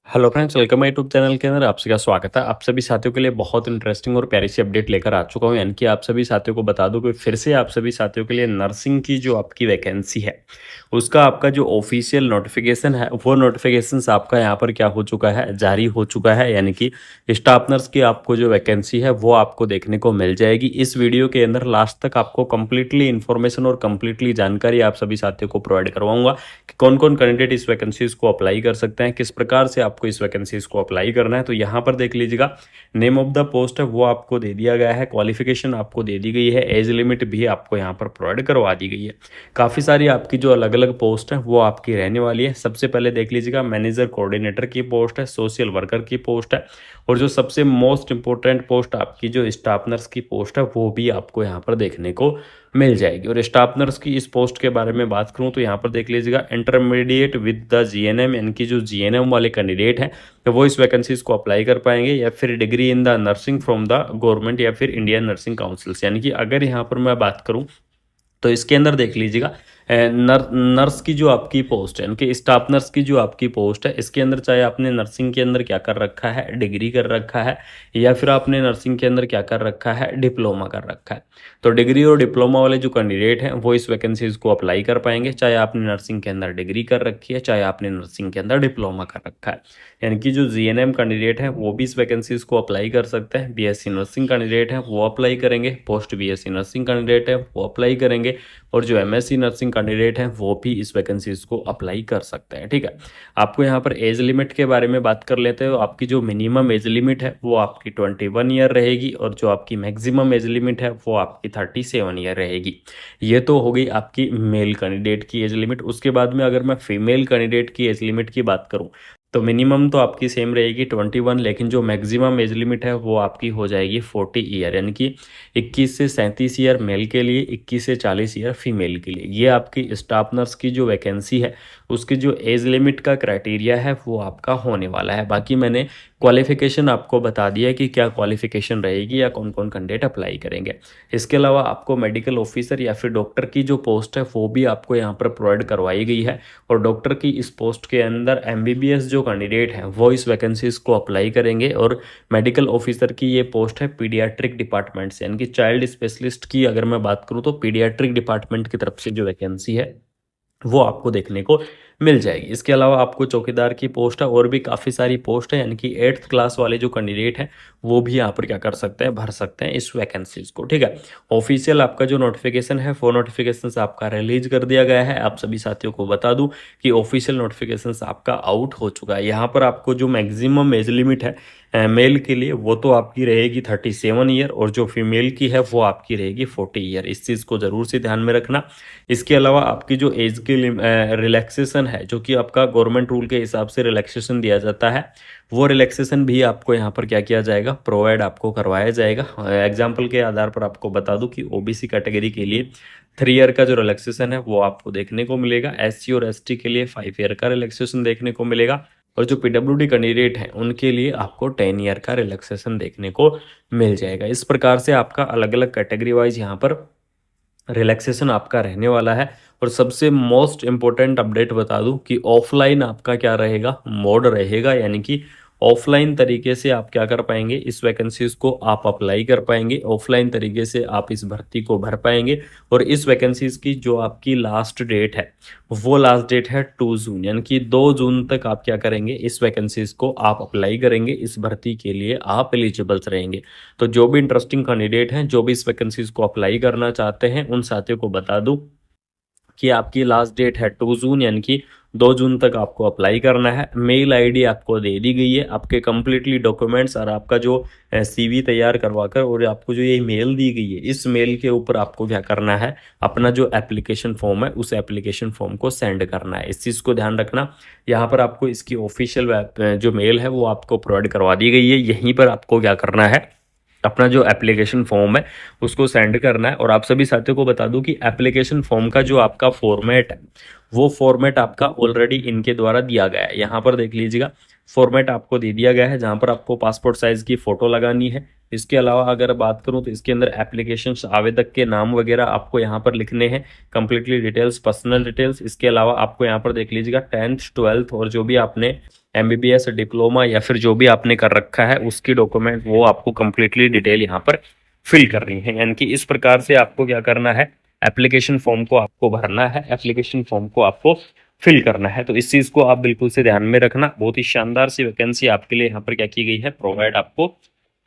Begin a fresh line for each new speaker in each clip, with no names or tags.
Hello friends, welcome my YouTube channel के अंदर। आप सभी का स्वागत है। आप सभी साथियों के लिए बहुत इंटरेस्टिंग और प्यारी सी अपडेट लेकर आ चुका हूं। यानी कि आप सभी साथियों को बता दूं कि फिर से आप सभी साथियों के लिए नर्सिंग की जो आपकी वैकेंसी है उसका आपका जो ऑफिशियल नोटिफिकेशन है वो नोटिफिकेशन आपका यहां पर क्या हो चुका है, जारी हो चुका है। यानी कि स्टाफ नर्स की आपको जो वैकेंसी है वो आपको देखने को मिल जाएगी। इस वीडियो के अंदर लास्ट तक आपको कंप्लीटली इन्फॉर्मेशन और कंप्लीटली जानकारी आप सभी साथियों को प्रोवाइड करवाऊंगा कि कौन कौन कैंडिडेट इस वैकेंसीज को अप्लाई कर सकते हैं, किस प्रकार से आपको इस वैकेंसीज को अप्लाई करना है। तो यहाँ पर देख लीजिएगा, नेम ऑफ द पोस्ट है वो आपको दे दिया गया है, क्वालिफिकेशन आपको दे दी गई है, एज लिमिट भी आपको यहाँ पर प्रोवाइड करवा दी गई है। काफ़ी सारी आपकी जो अलग अलग पोस्ट है वो आपकी रहने वाली है। सबसे पहले देख लीजिएगा, मैनेजर कोऑर्डिनेटर की पोस्ट है, सोशल वर्कर की पोस्ट है, और जो सबसे मोस्ट इंपॉर्टेंट पोस्ट आपकी जो स्टाफ नर्स की पोस्ट है वो भी आपको यहाँ पर देखने को मिल जाएगी। और स्टाफ नर्स की इस पोस्ट के बारे में बात करूं तो यहाँ पर देख लीजिएगा, इंटरमीडिएट विद द जीएनएम, यानी कि जो जीएनएम वाले कैंडिडेट हैं तो वो इस वैकेंसीज को अप्लाई कर पाएंगे, या फिर degree in the nursing from the government या फिर इंडियन नर्सिंग काउंसिल्स। यानी कि अगर यहाँ पर मैं बात करूँ तो इसके अंदर देख लीजिएगा, नर्स की जो आपकी पोस्ट है, उनके स्टाफ नर्स की जो आपकी पोस्ट है, इसके अंदर चाहे आपने नर्सिंग के अंदर क्या कर रखा है, डिग्री कर रखा है, या फिर आपने नर्सिंग के अंदर क्या कर रखा है, डिप्लोमा कर रखा है। तो डिग्री और डिप्लोमा वाले जो कैंडिडेट हैं वो इस वैकेंसीज को अप्लाई कर पाएंगे, चाहे आपने नर्सिंग के अंदर डिग्री कर रखी है, चाहे आपने नर्सिंग के अंदर डिप्लोमा कर रखा है। यानी कि जो जीएनएम कैंडिडेट हैं वो भी इस वैकेंसीज को अप्लाई कर सकते हैं। बीएससी नर्सिंग कैंडिडेट हैं वो अप्लाई करेंगे, पोस्ट बीएससी नर्सिंग कैंडिडेट है वो अप्लाई करेंगे, और जो एमएससी नर्सिंग कैंडिडेट हैं वो भी इस वैकेंसीज को अप्लाई कर सकते हैं। ठीक है, आपको यहाँ पर एज लिमिट के बारे में बात कर लेते हो। आपकी जो मिनिमम एज लिमिट है वो आपकी 21 ईयर रहेगी, और जो आपकी मैक्सिमम एज लिमिट है वो आपकी 37 ईयर रहेगी। ये तो हो गई आपकी मेल कैंडिडेट की एज लिमिट। उसके बाद में अगर मैं फीमेल कैंडिडेट की एज लिमिट की बात करूँ तो मिनिमम तो आपकी सेम रहेगी 21, लेकिन जो मैक्सिमम एज लिमिट है वो आपकी हो जाएगी 40 ईयर। यानी कि 21 से 37 ईयर मेल के लिए, 21 से 40 ईयर फीमेल के लिए। ये आपकी स्टाफ नर्स की जो वैकेंसी है उसकी जो एज लिमिट का क्राइटेरिया है वो आपका होने वाला है। बाकी मैंने क्वालिफिकेशन आपको बता दिया कि क्या क्वालिफिकेशन रहेगी या कौन कौन कैंडिडेट अप्लाई करेंगे। इसके अलावा आपको मेडिकल ऑफिसर या फिर डॉक्टर की जो पोस्ट है वो भी आपको यहाँ पर प्रोवाइड करवाई गई है। और डॉक्टर की इस पोस्ट के अंदर एमबीबीएस जो कैंडिडेट हैं वो इस वैकेंसीज को अप्लाई करेंगे। और मेडिकल ऑफिसर की ये पोस्ट है पीडियाट्रिक डिपार्टमेंट से, यानी कि चाइल्ड स्पेशलिस्ट की अगर मैं बात करूँ तो पीडियाट्रिक डिपार्टमेंट की तरफ से जो वैकेंसी है वो आपको देखने को मिल जाएगी। इसके अलावा आपको चौकीदार की पोस्ट है, और भी काफ़ी सारी पोस्ट है। यानी कि 8th क्लास वाले जो कैंडिडेट हैं वो भी यहाँ पर क्या कर सकते हैं, भर सकते हैं इस वैकेंसीज को। ठीक है, ऑफिशियल आपका जो नोटिफिकेशन है वो नोटिफिकेशन आपका रिलीज कर दिया गया है। आप सभी साथियों को बता दूं कि ऑफिशियल नोटिफिकेशन आपका आउट हो चुका है। यहाँ पर आपको जो मैक्सिमम एज लिमिट है मेल के लिए वो तो आपकी रहेगी 37 ईयर, और जो फीमेल की है वो आपकी रहेगी 40 ईयर। इस चीज़ को ज़रूर से ध्यान में रखना। इसके अलावा आपकी जो एज की रिलैक्सेशन है, जो कि आपका गवर्नमेंट रूल के हिसाब से रिलैक्सेशन दिया जाता है, वो रिलैक्सेशन भी आपको यहाँ पर क्या किया जाएगा, प्रोवाइड आपको करवाया जाएगा। एग्जाम्पल के आधार पर आपको बता दूं कि ओबीसी कैटेगरी के लिए 3 ईयर का जो रिलैक्सेशन है वो आपको देखने को मिलेगा। एससी और एसटी के लिए 5 ईयर का रिलैक्सेशन देखने को मिलेगा, और जो पीडब्ल्यूडी कैंडिडेट हैं उनके लिए आपको 10 ईयर का रिलैक्सेशन देखने को मिल जाएगा। इस प्रकार से आपका अलग अलग कैटेगरी वाइज यहाँ पर रिलैक्सेशन आपका रहने वाला है। और सबसे मोस्ट इम्पोर्टेंट अपडेट बता दूं कि ऑफलाइन आपका क्या रहेगा, मोड रहेगा। यानी कि ऑफलाइन तरीके से आप क्या कर पाएंगे, इस वैकेंसीज को आप अप्लाई कर पाएंगे, ऑफलाइन तरीके से आप इस भर्ती को भर पाएंगे। और इस वैकेंसीज की जो आपकी लास्ट डेट है वो लास्ट डेट है 2 जून, यानी कि 2 जून तक आप क्या करेंगे, इस वैकेंसीज को आप अप्लाई करेंगे, इस भर्ती के लिए आप एलिजिबल्स रहेंगे। तो जो भी इंटरेस्टिंग कैंडिडेट हैं, जो भी इस वैकेंसीज को अप्लाई करना चाहते हैं, उन साथियों को बता दूं कि आपकी लास्ट डेट है 2 जून, यानी कि 2 जून तक आपको अप्लाई करना है। मेल आईडी आपको दे दी गई है, आपके कंप्लीटली डॉक्यूमेंट्स और आपका जो सीवी तैयार करवाकर, और आपको जो ये मेल दी गई है इस मेल के ऊपर आपको क्या करना है, अपना जो एप्लीकेशन फॉर्म है उस एप्लीकेशन फॉर्म को सेंड करना है। इस चीज़ को ध्यान रखना। यहाँ पर आपको इसकी ऑफिशियल जो मेल है वो आपको प्रोवाइड करवा दी गई है। यहीं पर आपको क्या करना है, अपना जो एप्लीकेशन फॉर्म है उसको सेंड करना है। और आप सभी साथियों को बता दूं कि एप्लीकेशन फॉर्म का जो आपका फॉर्मेट है वो फॉर्मेट आपका ऑलरेडी इनके द्वारा दिया गया है। यहाँ पर देख लीजिएगा, फॉर्मेट आपको दे दिया गया है जहाँ पर आपको पासपोर्ट साइज की फ़ोटो लगानी है। इसके अलावा अगर बात करूँ तो इसके अंदर एप्लीकेशन आवेदक के नाम वगैरह आपको यहाँ पर लिखने हैं, कंप्लीटली डिटेल्स, पर्सनल डिटेल्स। इसके अलावा आपको यहाँ पर देख लीजिएगा 10th 12th और जो भी आपने एमबीबीएस डिप्लोमा या फिर जो भी आपने कर रखा है उसकी डॉक्यूमेंट वो आपको कंप्लीटली डिटेल यहाँ पर फिल करनी है। यानी कि इस प्रकार से आपको क्या करना है, एप्लीकेशन फॉर्म को आपको भरना है, एप्लीकेशन फॉर्म को आपको फिल करना है। तो इस चीज को आप बिल्कुल से ध्यान में रखना। बहुत ही शानदार सी वैकेंसी आपके लिए यहाँ पर क्या की गई है, प्रोवाइड आपको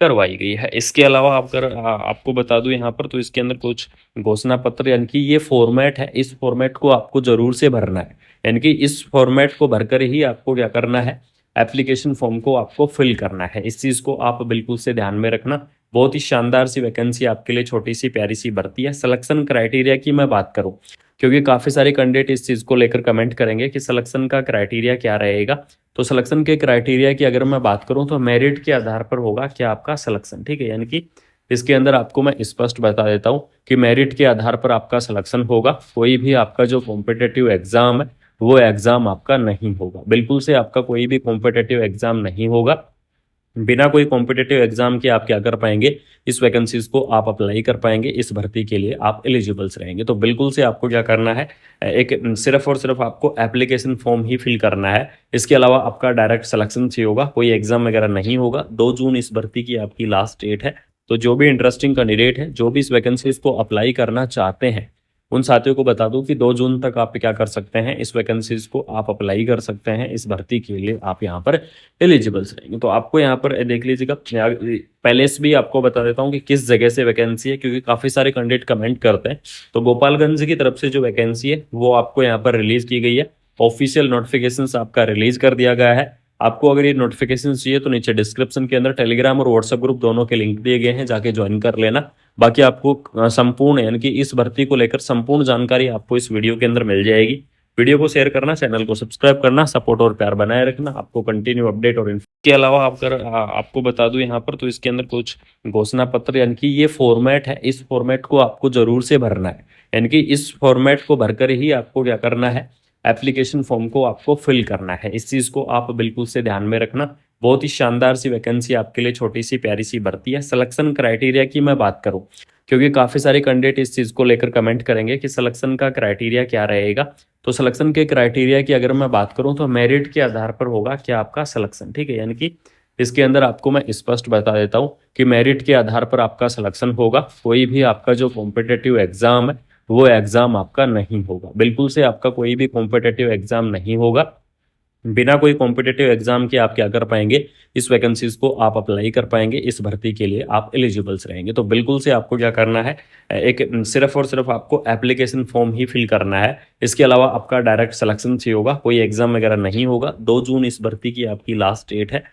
करवाई गई है। इसके अलावा आपको बता दूं यहाँ पर, तो इसके अंदर कुछ घोषणा पत्र यानी कि ये फॉर्मेट है, इस फॉर्मेट को आपको जरूर से भरना है। यानी कि इस फॉर्मेट को भरकर ही आपको क्या करना है, एप्लीकेशन फॉर्म को आपको फिल करना है। इस चीज को आप बिल्कुल से ध्यान में रखना। बहुत ही शानदार सी वैकेंसी आपके लिए, छोटी सी प्यारी सी भर्ती है। सिलेक्शन क्राइटेरिया की मैं बात करूं, क्योंकि काफी सारे कैंडिडेट इस चीज को लेकर कमेंट करेंगे कि सिलेक्शन का क्राइटेरिया क्या रहेगा। तो सिलेक्शन के क्राइटेरिया की अगर मैं बात करूं तो मेरिट के आधार पर होगा क्या आपका सिलेक्शन, ठीक है। यानी कि इसके अंदर आपको मैं स्पष्ट बता देता हूं कि मेरिट के आधार पर आपका सिलेक्शन होगा। कोई भी आपका जो कॉम्पिटेटिव एग्जाम है वो एग्जाम आपका नहीं होगा, बिल्कुल से आपका कोई भी कॉम्पिटेटिव एग्जाम नहीं होगा। बिना कोई कॉम्पिटेटिव एग्जाम के आप क्या कर पाएंगे, इस वैकेंसीज को आप अप्लाई कर पाएंगे, इस भर्ती के लिए आप एलिजिबल्स रहेंगे। तो बिल्कुल से आपको क्या करना है, एक सिर्फ और सिर्फ आपको एप्लीकेशन फॉर्म ही फिल करना है। इसके अलावा आपका डायरेक्ट सिलेक्शन चाहिए होगा, कोई एग्जाम वगैरह नहीं होगा। 2 जून इस भर्ती की आपकी लास्ट डेट है। तो जो भी इंटरेस्टिंग कैंडिडेट है, जो भी इस वैकेंसीज को अप्लाई करना चाहते हैं, उन साथियों को बता दूं कि 2 जून तक आप क्या कर सकते हैं, इस वैकेंसीज को आप अप्लाई कर सकते हैं। इस भर्ती के लिए आप यहाँ पर एलिजिबल्स रहेंगे। तो आपको यहाँ पर देख लीजिएगा, पहले से भी आपको बता देता हूँ कि किस जगह से वैकेंसी है, क्योंकि काफी सारे कैंडिडेट कमेंट करते हैं। तो गोपालगंज की तरफ से जो वैकेंसी है वो आपको यहाँ पर रिलीज की गई है। ऑफिशियल नोटिफिकेशन आपका रिलीज कर दिया गया है। आपको अगर ये नोटिफिकेशन चाहिए तो नीचे डिस्क्रिप्शन के अंदर टेलीग्राम और व्हाट्सएप ग्रुप दोनों के लिंक दिए गए हैं, जाके ज्वाइन कर लेना। बाकी आपको संपूर्ण यानी कि इस भर्ती को लेकर संपूर्ण जानकारी आपको इस वीडियो के अंदर मिल जाएगी। वीडियो को शेयर करना, चैनल को सब्सक्राइब करना, सपोर्ट और प्यार बनाए रखना। आपको कंटिन्यू अपडेट और के अलावा आपको बता दूं यहाँ पर, तो इसके अंदर कुछ घोषणा पत्र यानी कि ये फॉर्मेट है, इस फॉर्मेट को आपको जरूर से भरना है। यानी कि इस फॉर्मेट को भरकर ही आपको क्या करना है, एप्लीकेशन फॉर्म को आपको फिल करना है। इस चीज को आप बिल्कुल से ध्यान में रखना। बहुत ही शानदार सी वैकेंसी आपके लिए, छोटी सी प्यारी सी भर्ती है। सिलेक्शन क्राइटेरिया की मैं बात करूं, क्योंकि काफी सारे कैंडिडेट इस चीज को लेकर कमेंट करेंगे कि सिलेक्शन का क्राइटेरिया क्या रहेगा। तो सिलेक्शन के क्राइटेरिया की अगर मैं बात करूं तो मेरिट के आधार पर होगा क्या आपका सिलेक्शन, ठीक है। यानी कि इसके अंदर आपको मैं स्पष्ट बता देता हूं कि मेरिट के आधार पर आपका सिलेक्शन होगा। कोई भी आपका जो कॉम्पिटेटिव एग्जाम है वो एग्जाम आपका नहीं होगा, बिल्कुल से आपका कोई भी कॉम्पिटेटिव एग्जाम नहीं होगा। बिना कोई कॉम्पिटेटिव एग्जाम के आप क्या कर पाएंगे, इस वैकेंसीज को आप अप्लाई कर पाएंगे, इस भर्ती के लिए आप एलिजिबल्स रहेंगे। तो बिल्कुल से आपको क्या करना है, एक सिर्फ और सिर्फ आपको एप्लीकेशन फॉर्म ही फिल करना है। इसके अलावा आपका डायरेक्ट सिलेक्शन चाहिए होगा, कोई एग्जाम वगैरह नहीं होगा। 2 जून इस भर्ती की आपकी लास्ट डेट है।